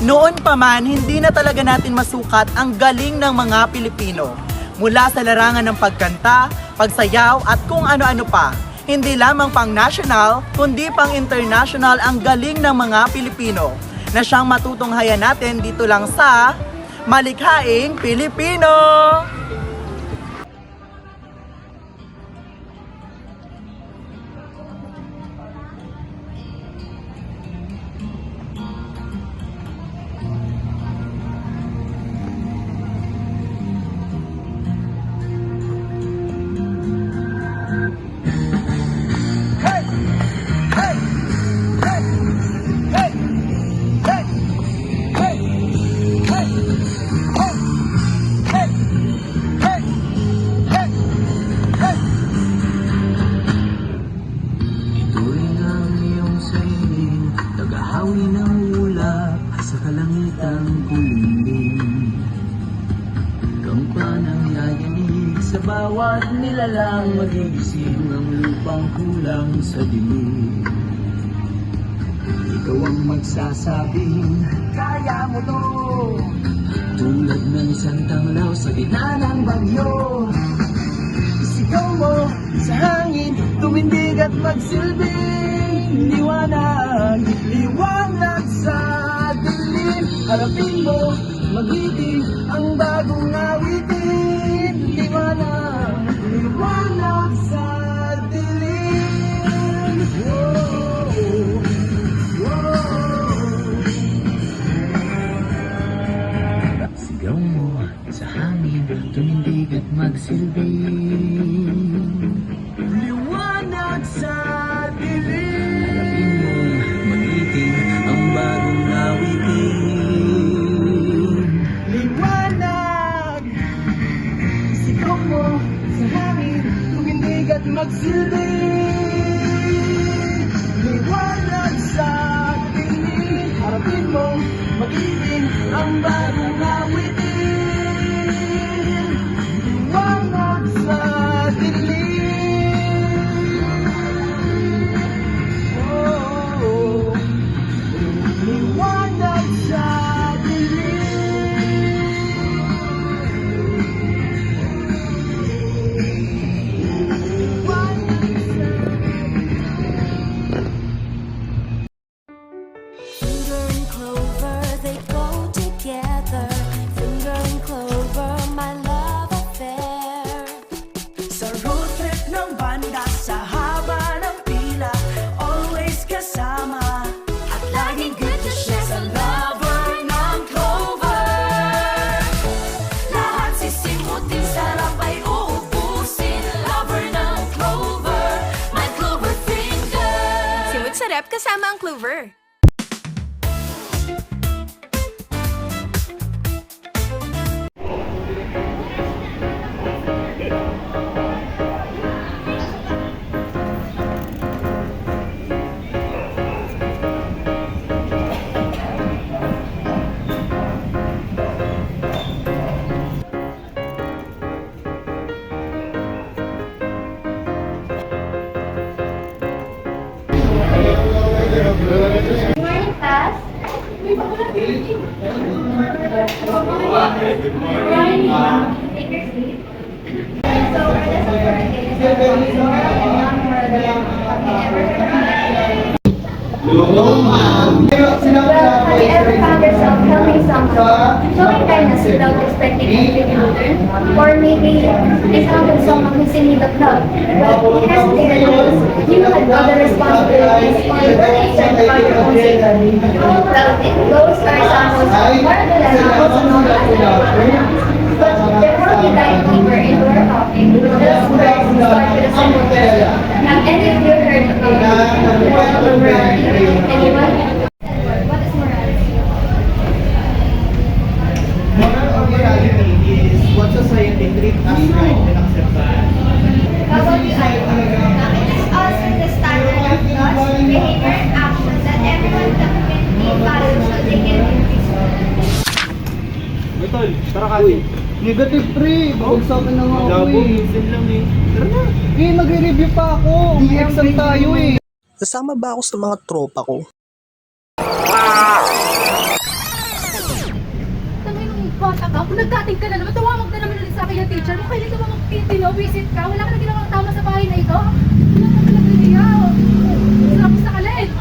Noon pa man, hindi na talaga natin masukat ang galing ng mga Pilipino. Mula sa larangan ng pagkanta, pagsayaw at kung ano-ano pa. Hindi lamang pang national, kundi pang international ang galing ng mga Pilipino na siyang matutunghayan natin dito lang sa Malikhaing Pilipino! Tagahawi ng ulap sa kalangitang kulinding. Kampanang yayanig sa bawat nilalang, magigising ang lupang kulang sa dilim. Ikaw ang magsasabing, kaya mo to. Tulad ng isang tanglaw sa gitna ng bagyo. Isigaw mo sa hangin, tumindig at magsilbing liwanag, liwanag sa dilim. Harapin mo, magiting ang bagong awitin. Liwanag, liwanag sa dilim. Whoa, whoa. Sigaw mo sa hangin, tumindig at magsilbing liwanag sa dilim. Harapin mo, magiting ang bagong awitin. Liwanag, sigaw mo sa hangin, tumindig at magsilbing liwanag sa dilim. Harapin mo, magiting ang bagong awitin. Liwanag sa dilim. Liwanag sa Finger and clover, they go together. Finger and clover, my love affair. Sa road trip ng banda, sa haba ng pila, always kasama at laging good to share sa lover ng Clover. Lahat sisimutin, sarap ay uubusin. Lover ng Clover, my Clover finger. Simut sarap kasama ang clover. Morning, class. Morning, ma'am. Take your seat. So, our lesson for today is well, have you ever found yourself helping someone, showing kindness without expecting anything in return? Or maybe encountered someone who's in need of help, but you hesitated because you had other responsibilities or you were concerned about your own safety? Well, those are examples of more of the lessons also known as the But before we dive deeper into our topic, let's start with a simple question. Have any of you heard of the word of morality? Anyone? What is morality? Moral or morality is what society treats as right and acceptable. How about you, Ivy? It is also the standard of laws, behavior, and actions that everyone community follows so they can be peaceful. Tol, tara kasi. Negative pre, bagsakan na nga ako Labo, eh. minsan lang eh. Tara na. Eh, magre-review pa ako. May exam tayo eh. Kasama ba ako sa mga tropa ko? bata ka, kung nagdating ka na naman, tumawag na naman ulit sa akin yung teacher mo. Kailan ka ba mag-visit ka? Wala ka na ginawang tama sa bahay na ito? Wala ka na nagdiyaw. Sarap sa kalin.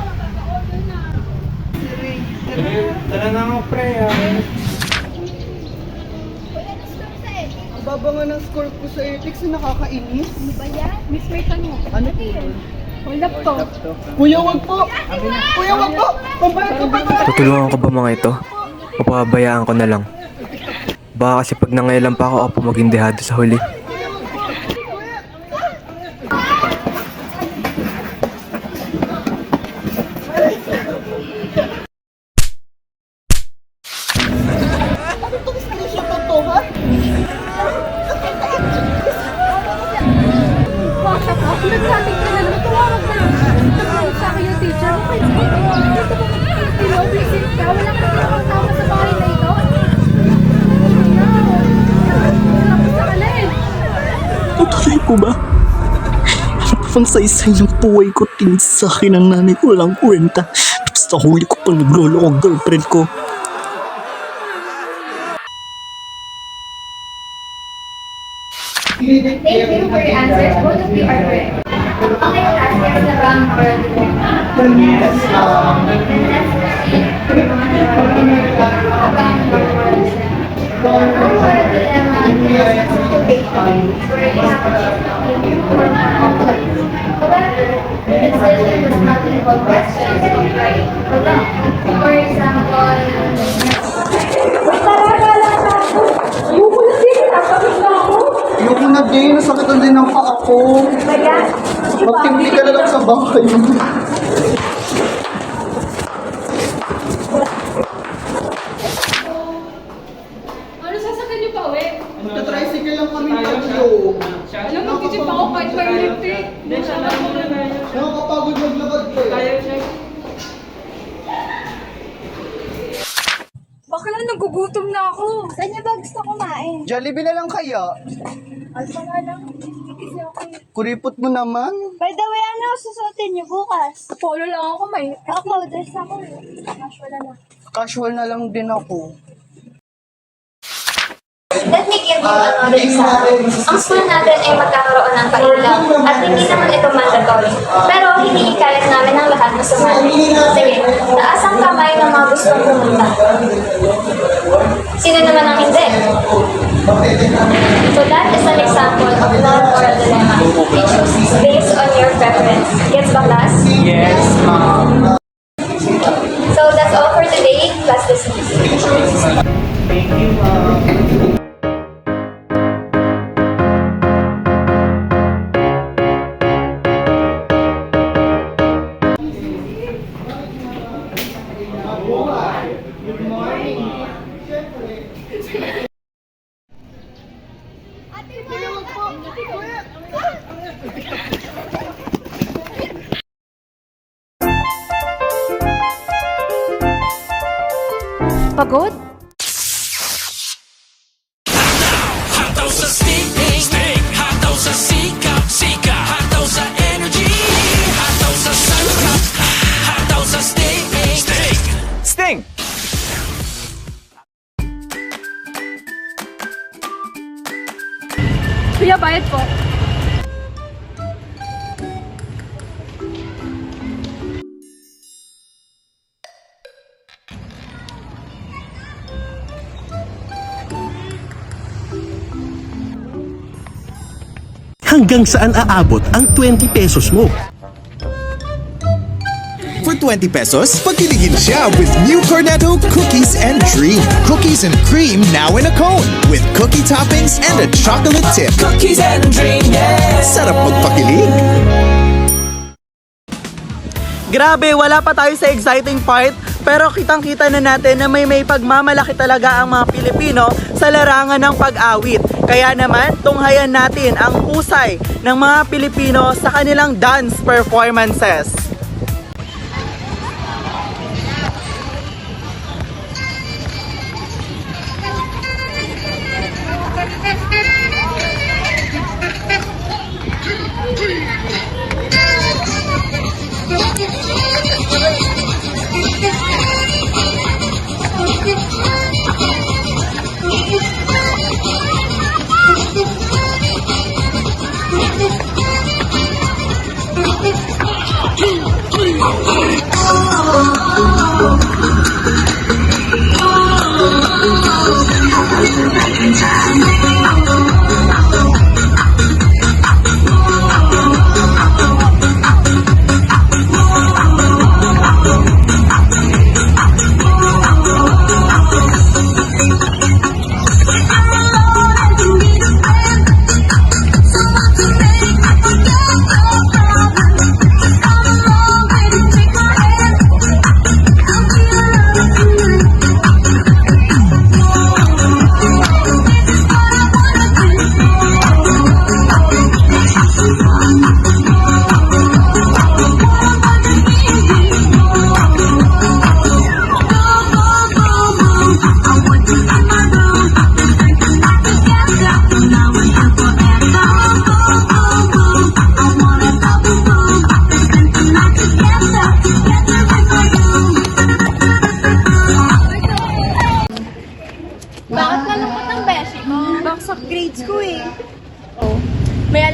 Tara na nga, pre. Ang baba nga ng score ko sa ethics na nakakainis. Ano ba yan? Miss Merton mo. Ano po? Hold up to. Kuya, wag po! Kuya, wag po! Pambayad ko pa! Tutulungan ko ba mga ito? O pababayaan ko na lang? Baka kasi pag nangailan pa ako maging dehado sa huli. Ano itong screenshot na to, ha? Bata ka, kung nagdating ka na naman, tumawag na naman sa akin yung teacher mo. Kailan ka ba mag-visit ka? Wala ka na ginawang tama sa bahay na ito? Sarap sa kalin. Tutuloy ko ba? Pang saysay ng buhay ko, tingin sa akin ang nanay ko walang kwenta. Tapos nahuli ko pang naglolo ko girlfriend ko. Thank you for your answers. Both of you are correct. Okay, class, here's the wrong word. Yes. For example, Ayoko na din, nasakitan din ang paa ko. Magtimli ka na lang sa bahay. Ano sasakyan niyo pa uwi? Magta-tricycle lang kami tatlo. Alam mo, kitchen pa ako kahit may lift eh. Nakakapagod maglakad ko eh. Bakla, nagugutom na ako. saan niyo ba gusto kumain? Jollibee na lang kaya. Alpha nga lang. Kasi ako. Kuripot mo naman. By the way, ano susuotin niyo bukas? Polo lang ako, may. Ako, dress ako. Casual na. Casual na lang din ako. Let me give you another example. Ang school natin ay magkakaroon ng pailaw at hindi naman ito mandatory. Pero hindi ikalat namin ang lahat na sumali. Sige, taas ang kamay ng mga gustong pumunta. Sino naman ang hindi? So that is an example of non-oral dilemma. We choose based on your preference. Gets ba, class? Yes, ma'am. So that's all for today. Class dismissed. Thank you, ma'am. Pagod? Hataw sa sting, hataw sa sika, hataw sa energy, hataw sa sarap, hataw sa sting. Kuya, bayad po. Hanggang saan aabot ang 20 pesos mo? For 20 pesos, pagkiligin siya with new Cornetto Cookies and Dream. Cookies and cream now in a cone with cookie toppings and a chocolate tip. Cookies and dream, yeah. Sarap magpakilig. Grabe, wala pa tayo sa exciting part, pero kitang-kita na natin na may pagmamalaki talaga ang mga Pilipino sa larangan ng pag-awit. Kaya naman, tunghayan natin ang husay ng mga Pilipino sa kanilang dance performances.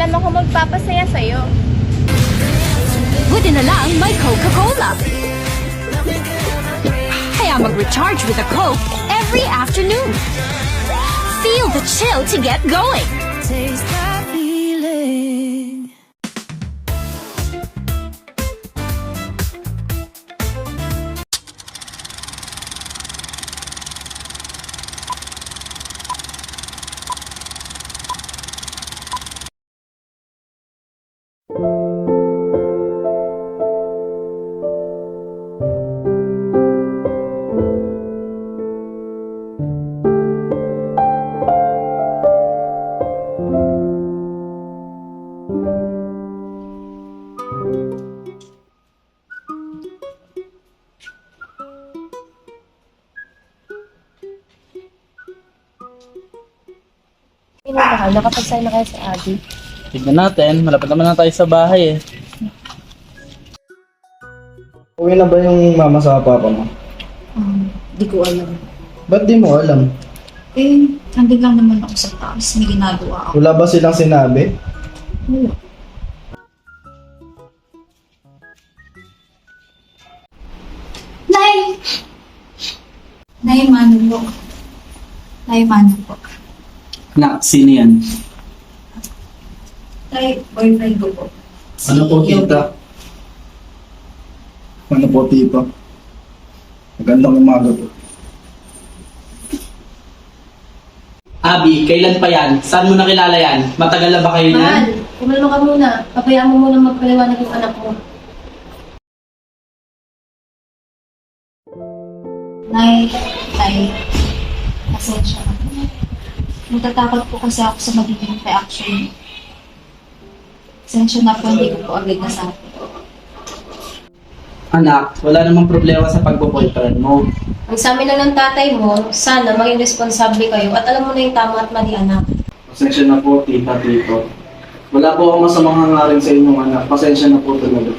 naman kung magpapasaya sa'yo. Buti na lang may Coca-Cola. Kaya mag-recharge with a Coke every afternoon. Feel the chill to get going. Taste that feeling. Mahal, nakapag-sign na kayo sa Abby. Tignan natin, malapit naman na tayo sa bahay eh. Uwi na ba yung mama sa papa mo? Di ko alam. Ba't di mo alam? Eh, nandun lang naman ako sa taas. May ginagawa ako. Wala ba silang sinabi? Wala. Nay! Nay, mano po. Nay, mano po. Nak, sino yan? Nay, boyfriend ko po. Ano po, tita? Ano po, tita? Magandang umaga po. Abby, kailan pa yan? Saan mo nakilala yan? Matagal na ba kayo Mahal, kumalma ka muna. Pabayaan mo muna magpaliwanag yung anak mo. Nay, pasensya na. Natatakot po kasi ako sa magiging reaction. Pasensya na po, hindi ko po agad nasabi. Anak, wala namang problema sa pagbo-boyfriend mo. Ang sa amin lang ng tatay mo, sana maging responsable kayo at alam mo na yung tama at mali, anak. Pasensya na po, tita, tito. Wala po akong masamang hangarin sa inyong anak. Pasensya na po talaga.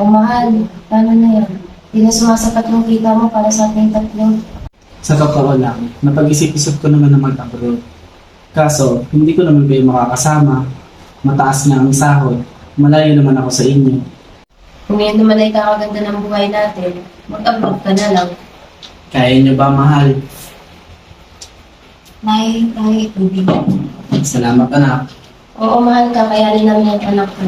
O mahal, paano na yan? Hindi na sumasapat yung kita mo para sa ating tatlo. Sa totoo lang, napag-isip-isip ko naman na mag-abroad. Kaso, hindi ko naman kayo makakasama. Mataas na ang sahod. Malayo naman ako sa inyo. Kung yan naman ay kakaganda ng buhay natin, mag-abroad ka na lang. Kaya niyo ba, mahal? Nay, hindi. Salamat, anak. Oo, mahal, kakayanin namin ang anak ko.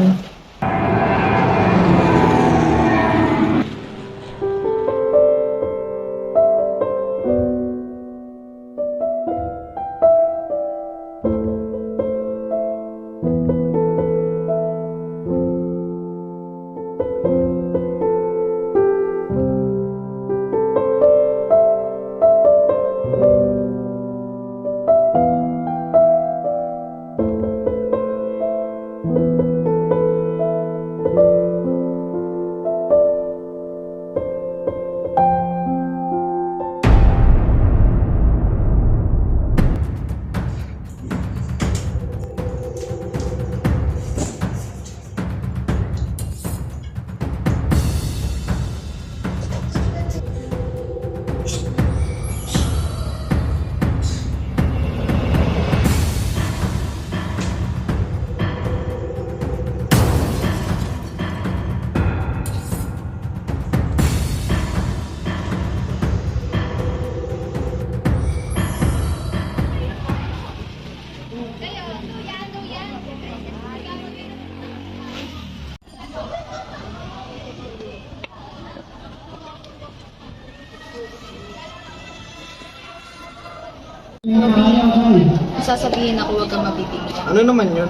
Sasabihin ako, huwag kang mabibigyan. Ano naman yun?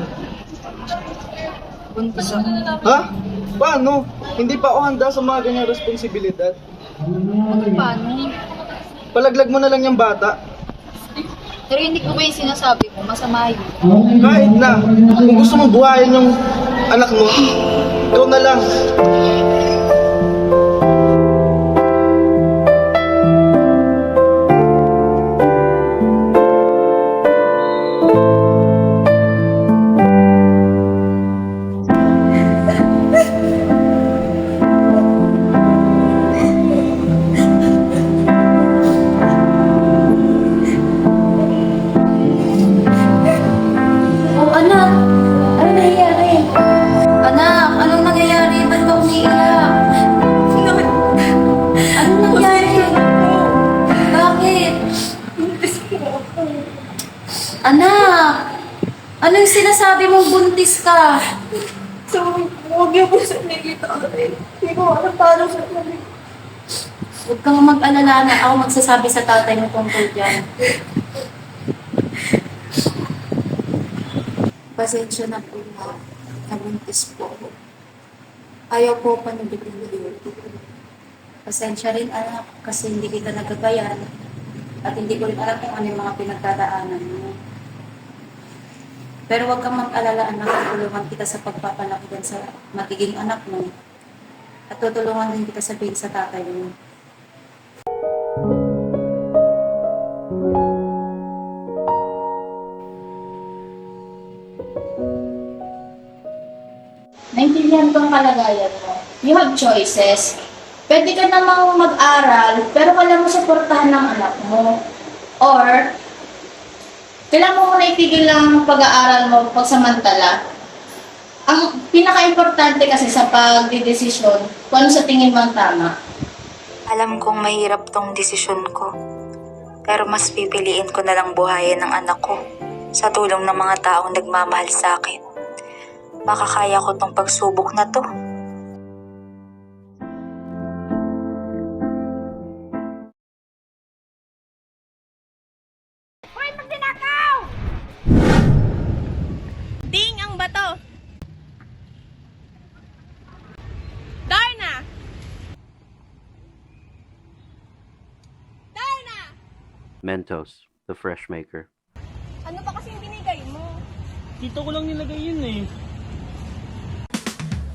Buntis ako. Ha? Paano? Hindi pa ako handa sa mga ganyang responsibilidad. Paano? Palaglag mo na lang yung bata. Pero hindi ko ba yung sinasabi mo? Masama yun. Kahit na. Kung gusto mong buhayin yung anak mo, ikaw na lang. Oh, anak! Ano nangyayari? Anak, anong nangyayari? Ba't ka umiiyak? Anong nangyayari? Bakit? Anak! Anong sinasabi mong buntis ka? Huwag niyo po sa nakita ate. Hindi ko alam paano sa Huwag kang mag-alala na ako magsasabi sa tatay mo tungkol dyan. Pasensya na po na nabuntis po ako. Ayaw po panibitin yun. Pasensya rin anak kasi hindi kita nagagayan at hindi ko rin alam kung ano yung mga pinagdadaanan mo. Pero huwag kang mag-alala anak, tutulungan kita sa pagpapalaki din sa magiging anak mo. At tutulungan din kita sabihin sa tatay mo. Naintindihan ko ang kalagayan mo. You have choices. Pwede ka namang mag-aral, pero kailangan mo suportahan ng anak mo. Or, kailangan mo muna itigil lang ang pag-aaral mo pagsamantala. Ang pinaka-importante kasi sa pagdidesisyon, kung ano sa tingin mo ang tama. Alam kong mahirap tong desisyon ko. Pero mas pipiliin ko na lang buhayin ng anak ko sa tulong ng mga taong nagmamahal sa akin. Makakaya ko tong pagsubok na to. Hoy, magnanakaw! Ding ang bato! Darna! Darna! Mentos, the fresh maker. Ano ba kasing binigay mo? Dito ko lang nilagay yun eh.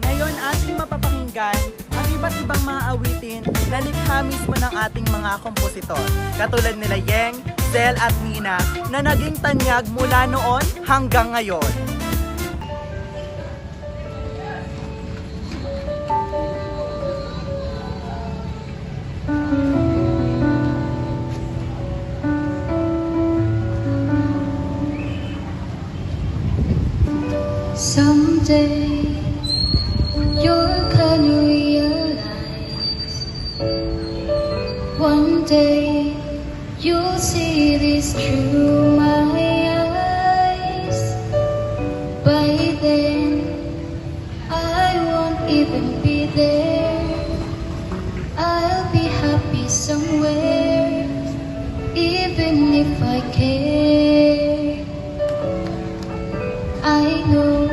Ngayon ating mapapakinggan ang iba't ibang mga awitin na likha mismo ng ating mga kompositor. Katulad nila Yeng, Zel at Nina na naging tanyag mula noon hanggang ngayon. Someday you're gonna realize. One day you'll see this through my eyes. By then I won't even be there. I'll be happy somewhere, even if I care. I know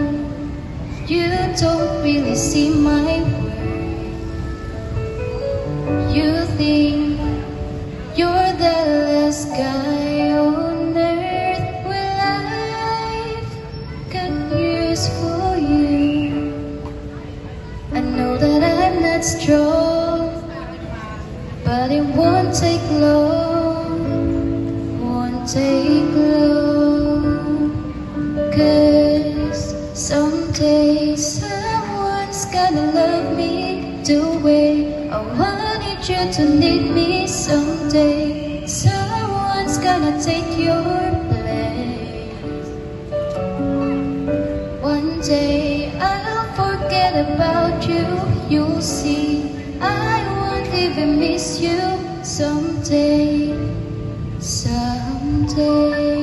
you don't really see my worth. You think you're the last guy on earth. Well, I've got news for you. I know that I'm not strong, but it won't take long. Won't take long. 'Cause someday someone's gonna love me the way I wanted you to need me. Someday someone's gonna take your place. One day I'll forget about you. You'll see I won't even miss you. Someday, someday.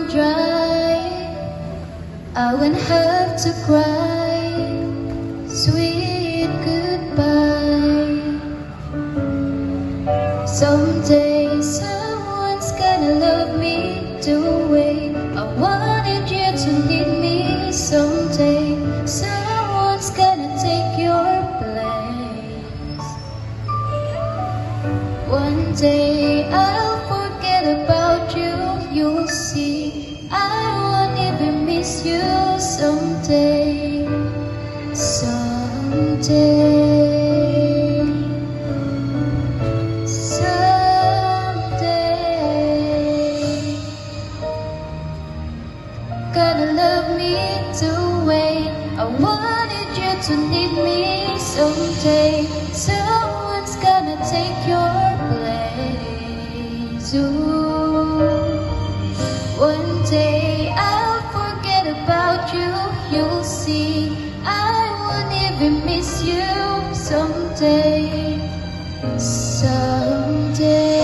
dry, I won't have to cry. Sweet goodbye. Someday someone's gonna love me the way I wanted you to need me. Someday someone's gonna take your place. One day I'll forget about you. You'll see I won't even miss you. Someday, someday. Gonna love me the way I wanted you to need me. Someday someone's gonna take your place. Ooh. One day I'll forget about you. You'll see I won't even miss you. Someday, someday.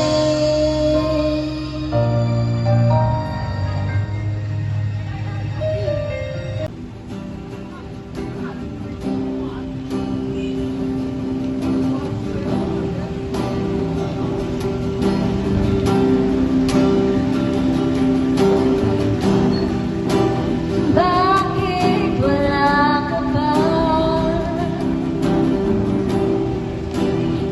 Bakit wala ka ba?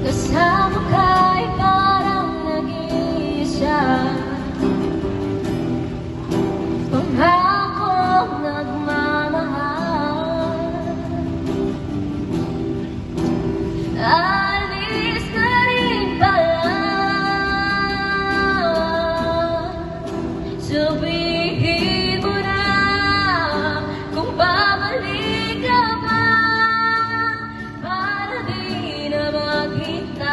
Kasama ka'y parang nag-iisa. Pangakong nagmamahal. Alis na rin pala. Sabihin mo na kung babalik ka ba, para di na maghintay.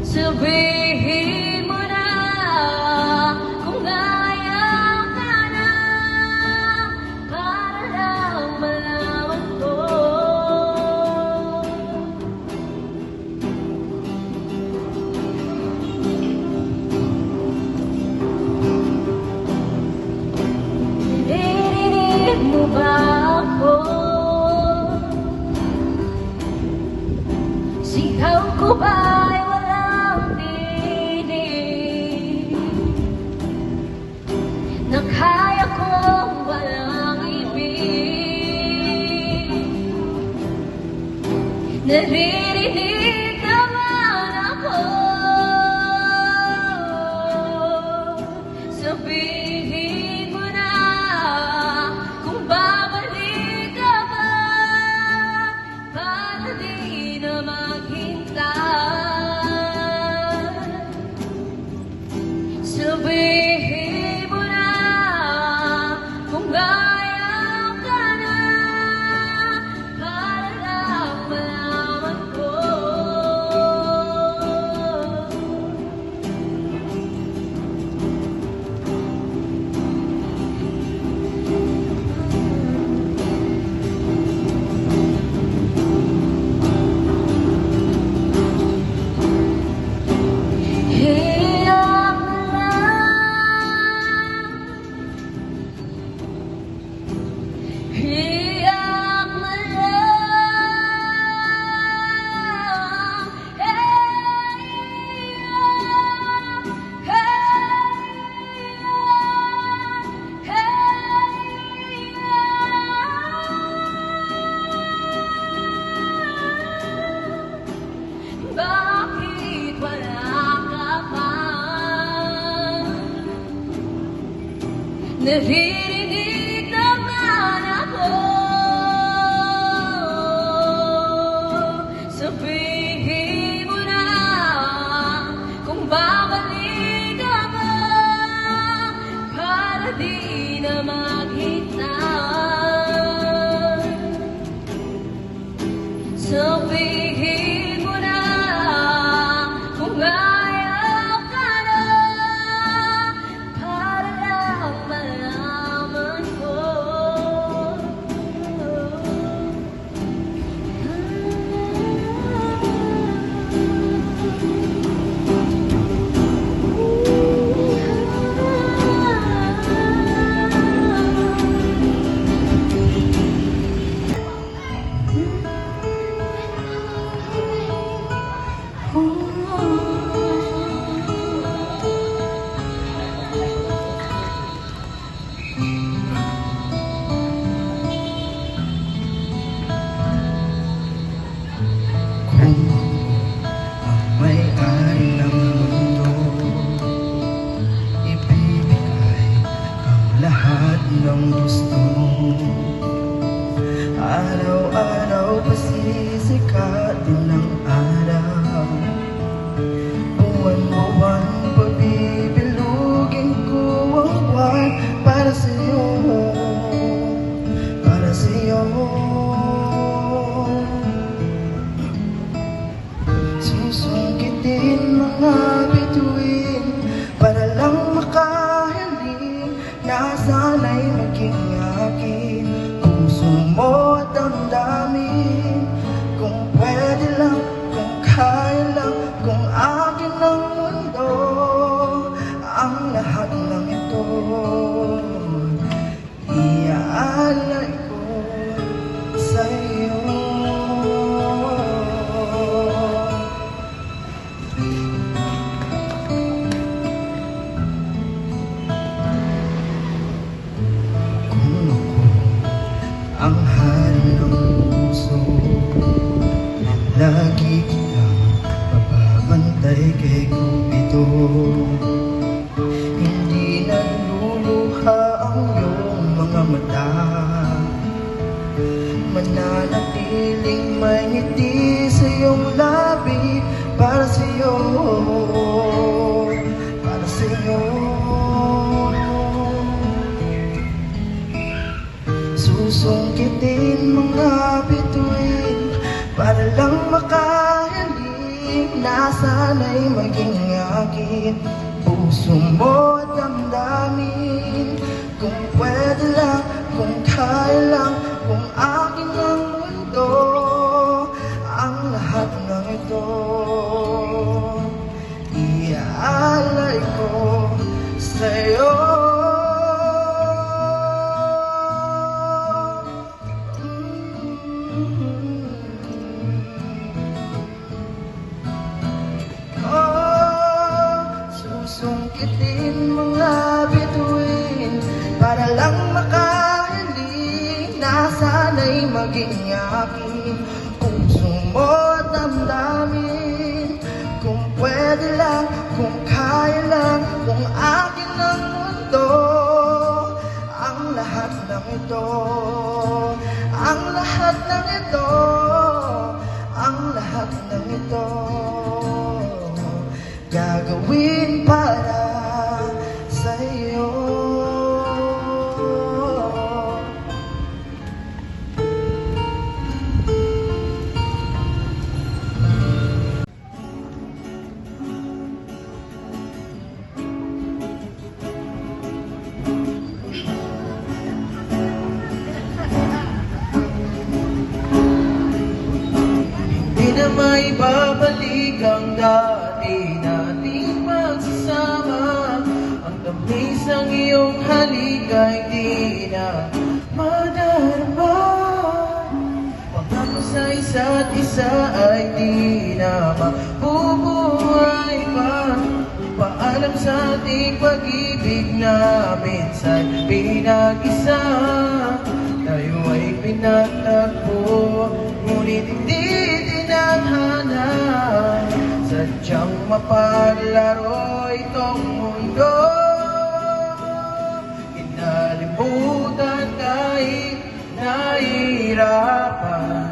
Sabihin mo na kung ayaw ka na, para lang malaman ko. Narinig mo ba ako? Sigaw ko ba'y walang tinig? Na kaya kong walang ibig? Naririnig naman ako. Sabihin mo na kung babalik ka ba, para di na maghintay. Sabihin mo na kung ayaw ka na, para lang malaman ko. Hiyak na lang. Hiyak na lang. Bakit wala ka pa? Naririnig naman ako. Sabihin mo na kung babalik ka ba, para di na maghintay. Sabihin mo na kung ayaw ka na, para lang malaman ko. na sana'y maging akin. Puso mo at damdamin. Kung pwede lang, kung kaya lang, kung akin ang mundo, ang lahat ng ito iaalay ko sa'yo. Susungkitin mga bituin para lang makahiling na sana'y maging akin. Puso mo at damdamin. Kung pwede lang, kung kaya lang, kung akin ang mundo, ang lahat ng ito, ang lahat ng ito, ang lahat ng ito gagawin para sa'yo. Hindi na maibabalik ang dati nating pagsasama. Ang tamis ng iyong halika hindi na madarama. Pangako sa isa't isa ay di na mabubuhay pa. Paalam sa ating pag-ibig na minsan pinag-isa. Tayo ay pinagtagpo, ngunit hindi tinadhana. Sadyang mapaglaro itong mundo. Kinalimutan kahit nahihirapan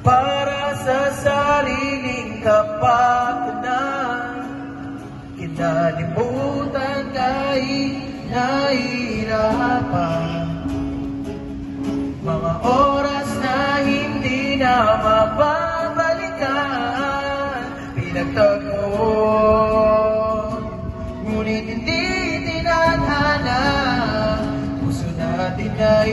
para sa sariling kapakanan. Kinalimutan kahit nahihirapan mga oras na hindi na mababalikan. Pinagtagpo, ngunit hindi tinadhana. Puso natin ay